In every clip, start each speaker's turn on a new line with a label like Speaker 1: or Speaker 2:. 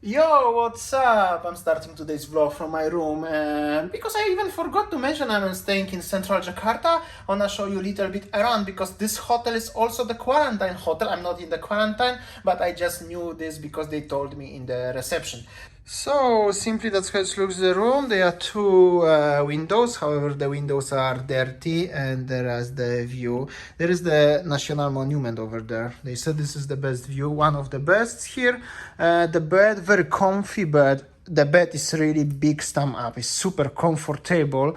Speaker 1: Yo, what's up? I'm starting today's vlog from my room and because I even forgot to mention I'm staying in central Jakarta, I wanna show you a little bit around because this hotel is also the quarantine hotel. I'm not in the quarantine, but I just knew this because they told me in the reception. So simply that's how it looks the room. There are two windows, however the windows are dirty and there is the view. There is the National Monument over there. They said this is the best view, one of the best here. The bed, very comfy bed. The bed is really big stomach up, it's super comfortable.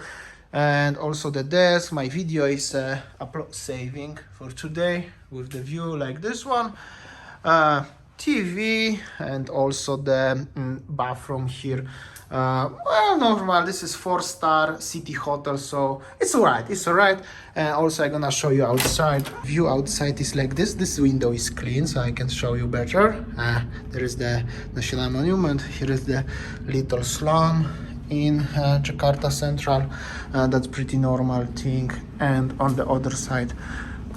Speaker 1: And also the desk, my video is upload saving for today with the view like this one. TV and also the bathroom here. Well, normal. This is 4-star city hotel, so it's alright. It's alright. And also, I'm gonna show you outside. View outside is like this. This window is clean, so I can show you better. There is the National Monument. Here is the little slum in Jakarta Central. That's pretty normal thing. And on the other side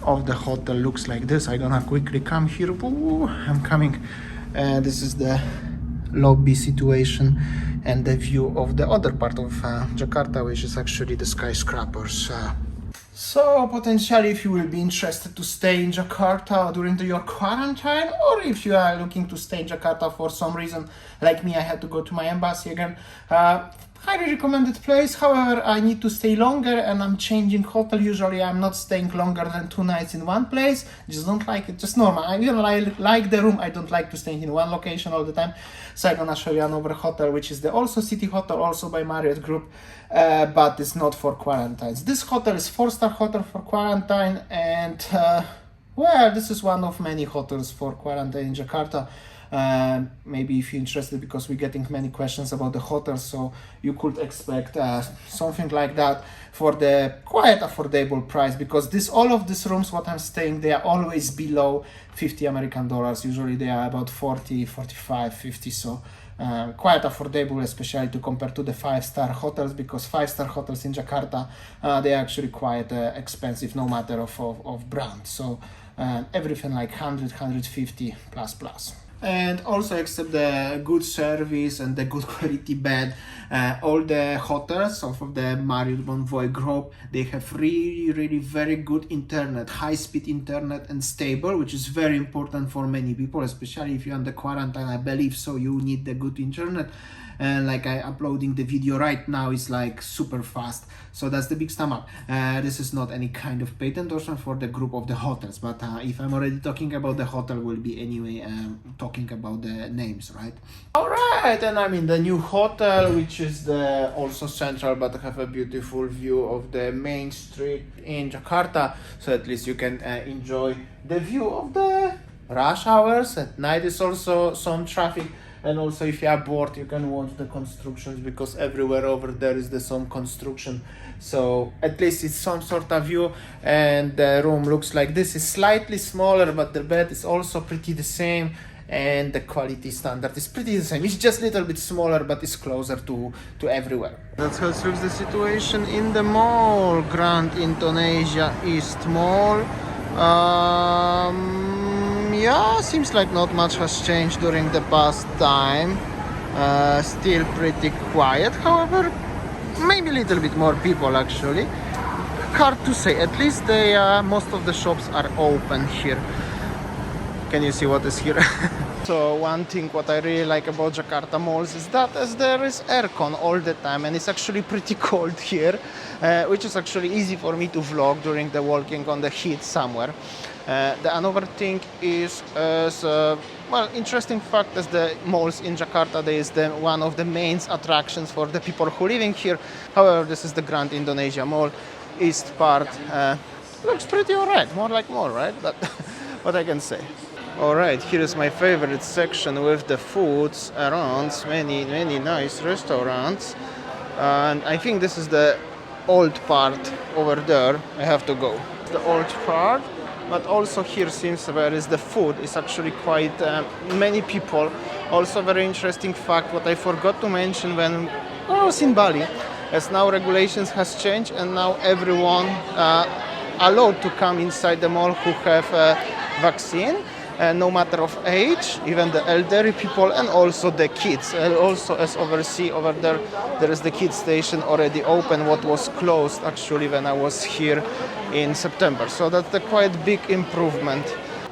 Speaker 1: of the hotel looks like this. I'm gonna quickly come here. Ooh, I'm coming. This is the lobby situation and the view of the other part of Jakarta, which is actually the skyscrapers. So potentially if you will be interested to stay in Jakarta during your quarantine, or if you are looking to stay in Jakarta for some reason, like me, I had to go to my embassy again, highly recommended place. However, I need to stay longer and I'm changing hotel. Usually I'm not staying longer than 2 nights in one place. Just don't like it, just normal. I really like the room. I don't like to stay in one location all the time. So I'm gonna show you another hotel, which is the also city hotel, also by Marriott Group, but it's not for quarantines. This hotel is 4-star hotel for quarantine, and well, this is one of many hotels for quarantine in Jakarta. Maybe if you're interested, because we're getting many questions about the hotel, so you could expect something like that for the quite affordable price, because all of these rooms what I'm staying, they are always below 50 American dollars. Usually they are about 40, 45, 50, so quite affordable, especially to compare to the 5-star hotels, because 5-star hotels in Jakarta, they are actually quite expensive, no matter of brand. So everything like 100, 150 plus. And also, except the good service and the good quality bed, all the hotels of the Marriott Bonvoy group, they have really very good internet, high-speed internet and stable, which is very important for many people, especially if you're under quarantine. I believe so you need the good internet. And like I uploading the video right now is like super fast, so that's the big stomach. This is not any kind of paid endorsement for the group of the hotels, but if I'm already talking about the hotel, will be anyway talking about the names, right? All right, and I'm in the new hotel, which is the also central, but have a beautiful view of the main street in Jakarta, so at least you can enjoy the view of the rush hours. At night is also some traffic. And also, if you are bored, you can watch the constructions, because everywhere over there is some construction. So at least it's some sort of view. And the room looks like this. It's slightly smaller, but the bed is also pretty the same. And the quality standard is pretty the same. It's just a little bit smaller, but it's closer to everywhere. That's how it looks the situation in the mall. Grand Indonesia East Mall. Yeah, seems like not much has changed during the past time. Still pretty quiet, however, maybe a little bit more people actually. Hard to say, at least most of the shops are open here. Can you see what is here? So one thing what I really like about Jakarta malls is that as there is aircon all the time, and it's actually pretty cold here, which is actually easy for me to vlog during the walking on the heat somewhere. Another thing is, well, interesting fact is the malls in Jakarta, there is one of the main attractions for the people who living here. However, this is the Grand Indonesia Mall, east part. Looks pretty alright, more like mall, right? But what I can say. Alright, here is my favorite section with the foods around, many nice restaurants. And I think this is the old part over there. I have to go. The old part. But also here seems where is the food is actually quite many people. Also very interesting fact what I forgot to mention when I was in Bali, as now regulations has changed and now everyone allowed to come inside the mall who have a vaccine. no matter of age, even the elderly people and also the kids. And also, as oversee over there, there is the kids station already open, what was closed actually when I was here in September. So that's a quite big improvement.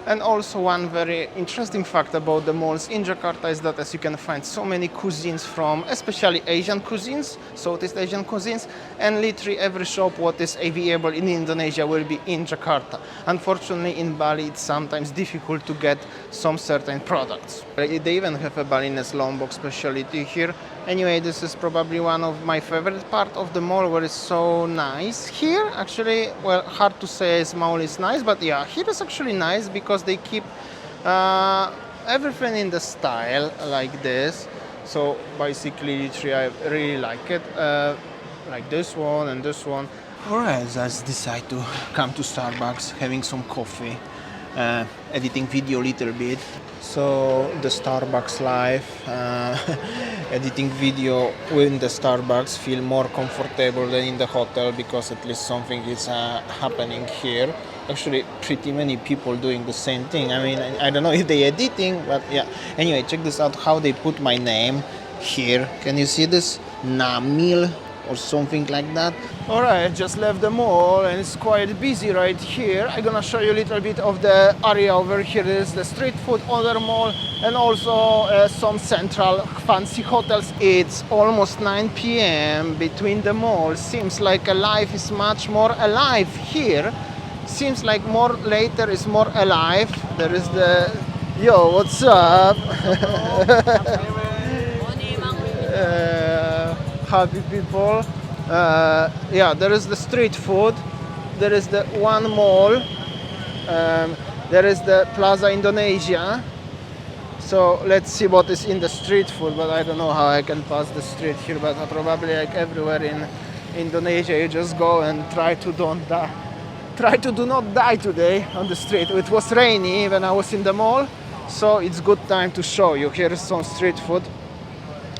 Speaker 1: And also one very interesting fact about the malls in Jakarta is that as you can find so many cuisines from especially Asian cuisines, Southeast Asian cuisines, and literally every shop what is available in Indonesia will be in Jakarta. Unfortunately in Bali it's sometimes difficult to get some certain products. They even have a Balinese Lombok specialty here. Anyway, this is probably one of my favorite part of the mall where it's so nice here. Actually, well, hard to say as mall is nice, but yeah, here is actually nice because they keep everything in the style like this. So basically, literally, I really like it. Like this one and this one. Alright, let's decide to come to Starbucks, having some coffee, editing video a little bit. So the Starbucks life, editing video in the Starbucks feel more comfortable than in the hotel because at least something is happening here. Actually, pretty many people doing the same thing. I mean, I don't know if they editing, but yeah. Anyway, check this out, how they put my name here. Can you see this? Namil or something like that. Alright, I just left the mall and it's quite busy right here. I'm gonna show you a little bit of the area over here. There's the street food, other mall, and also some central fancy hotels. It's almost 9 p.m. between the malls. Seems like life is much more alive here. Seems like more later is more alive. There is the, yo, what's up? Happy people. Yeah, there is the street food, there is the one mall, there is the Plaza Indonesia. So let's see what is in the street food, but I don't know how I can pass the street here, but probably like everywhere in Indonesia you just go and try to do not die today on the street. It was rainy when I was in the mall, so it's good time to show you. Here is some street food.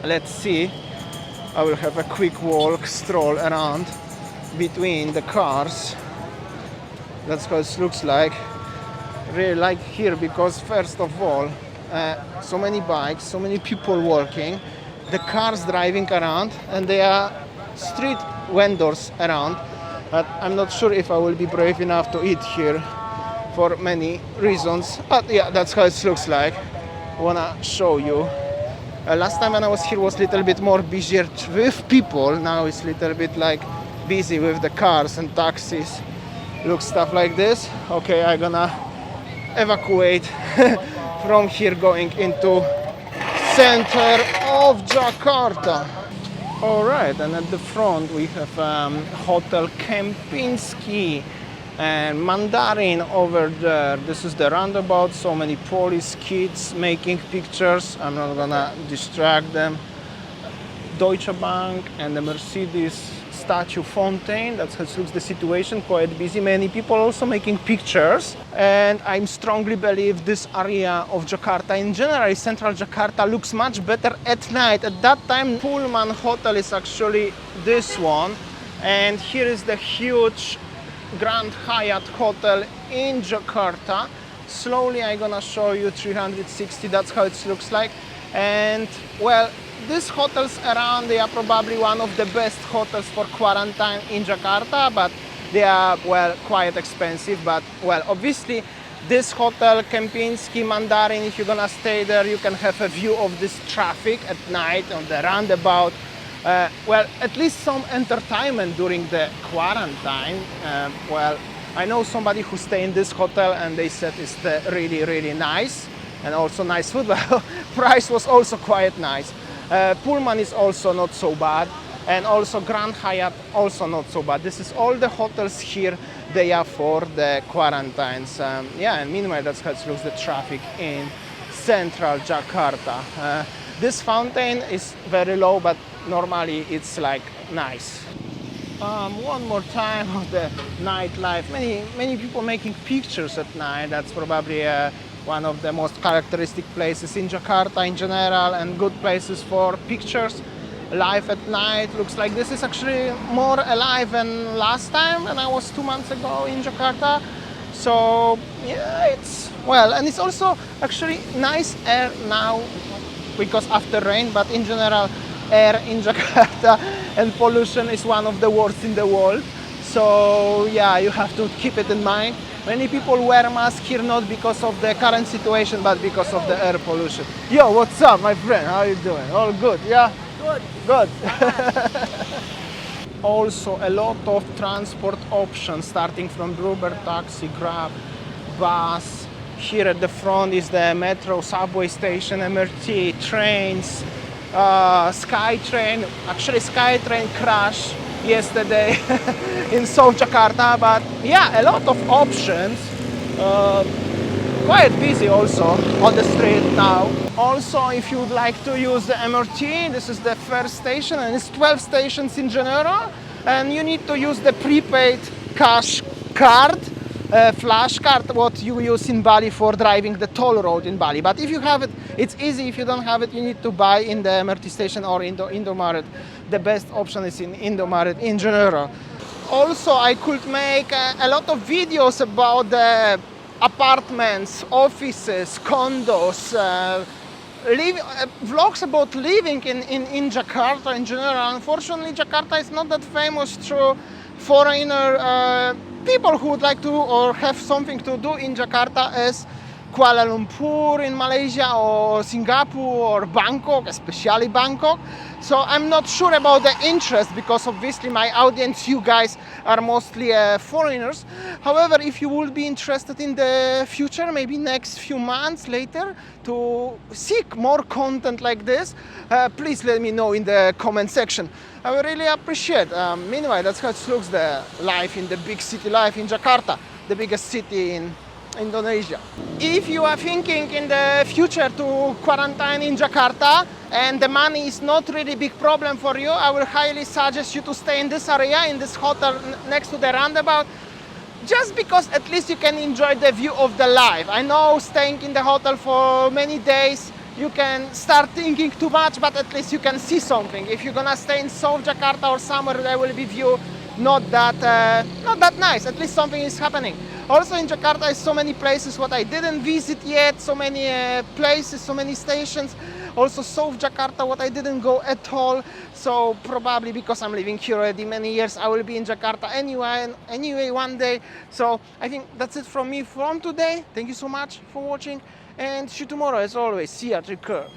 Speaker 1: Let's see. I will have a quick walk, stroll around between the cars. That's how it looks like. Really like here because first of all, so many bikes, so many people walking, the cars driving around, and there are street vendors around. But I'm not sure if I will be brave enough to eat here for many reasons. But yeah, that's how it looks like. I wanna show you. Last time when I was here was a little bit more busier with people. Now it's a little bit like busy with the cars and taxis. Look, stuff like this. Okay, I'm gonna evacuate from here going into center of Jakarta. Alright, and at the front we have Hotel Kempinski and Mandarin over there. This is the roundabout, so many Polish kids making pictures. I'm not gonna distract them. Deutsche Bank and the Mercedes statue fountain. That's how looks the situation, quite busy. Many people also making pictures. And I strongly believe this area of Jakarta, in general, central Jakarta, looks much better at night. At that time, Pullman Hotel is actually this one. And here is the huge Grand Hyatt Hotel in Jakarta. Slowly I'm gonna show you 360, that's how it looks like. And well, these hotels around, they are probably one of the best hotels for quarantine in Jakarta, but they are, well, quite expensive. But well, obviously this hotel Kempinski Mandarin, if you're gonna stay there, you can have a view of this traffic at night on the roundabout. Well, at least some entertainment during the quarantine. Well, I know somebody who stayed in this hotel and they said it's really, really nice and also nice food, but price was also quite nice. Pullman is also not so bad, and also Grand Hyatt also not so bad. This is all the hotels here, they are for the quarantines. Yeah, and meanwhile that's how it looks the traffic in central Jakarta. This fountain is very low, but normally it's like nice. One more time of the nightlife. Many people making pictures at night. That's probably one of the most characteristic places in Jakarta in general, and good places for pictures. Life at night looks like this is actually more alive than last time when I was 2 months ago in Jakarta. So yeah, it's Well, and it's also actually nice air now because after rain, but in general, air in Jakarta and pollution is one of the worst in the world. So yeah, you have to keep it in mind. Many people wear masks here not because of the current situation, but because of the air pollution. Yo, what's up, my friend? How are you doing? All good, yeah?
Speaker 2: Good.
Speaker 1: Good. Also, a lot of transport options, starting from Uber, taxi, Grab, bus. Here at the front is the metro, subway station, MRT, trains, SkyTrain. Actually, SkyTrain crashed yesterday in South Jakarta, but yeah, a lot of options. Quite busy also on the street now. Also, if you would like to use the MRT, this is the first station, and it's 12 stations in general, and you need to use the prepaid cash card, flash card, what you use in Bali for driving the toll road in Bali. But if you have it, it's easy. If you don't have it, you need to buy in the MRT station or in the Indomaret. The best option is in Indomaret in general. Also, I could make a lot of videos about the apartments, offices, condos, vlogs about living in Jakarta in general. Unfortunately, Jakarta is not that famous through foreigner people who would like to or have something to do in Jakarta as Kuala Lumpur in Malaysia or Singapore or Bangkok, especially Bangkok. So I'm not sure about the interest because obviously my audience, you guys, are mostly foreigners. However, if you would be interested in the future, maybe next few months later, to seek more content like this, please let me know in the comment section. I would really appreciate. Meanwhile, that's how it looks, the life in the big city life in Jakarta, the biggest city in Indonesia. If you are thinking in the future to quarantine in Jakarta and the money is not really big problem for you, I will highly suggest you to stay in this area, in this hotel next to the roundabout, just because at least you can enjoy the view of the life. I know staying in the hotel for many days, you can start thinking too much, but at least you can see something. If you're gonna stay in South Jakarta or somewhere, there will be view not that nice. At least something is happening. Also in Jakarta is so many places what I didn't visit yet, so many places, so many stations. Also South Jakarta what I didn't go at all. So probably because I'm living here already many years, I will be in Jakarta anyway one day. So I think that's it from me from today. Thank you so much for watching and see you tomorrow as always. See ya, take care.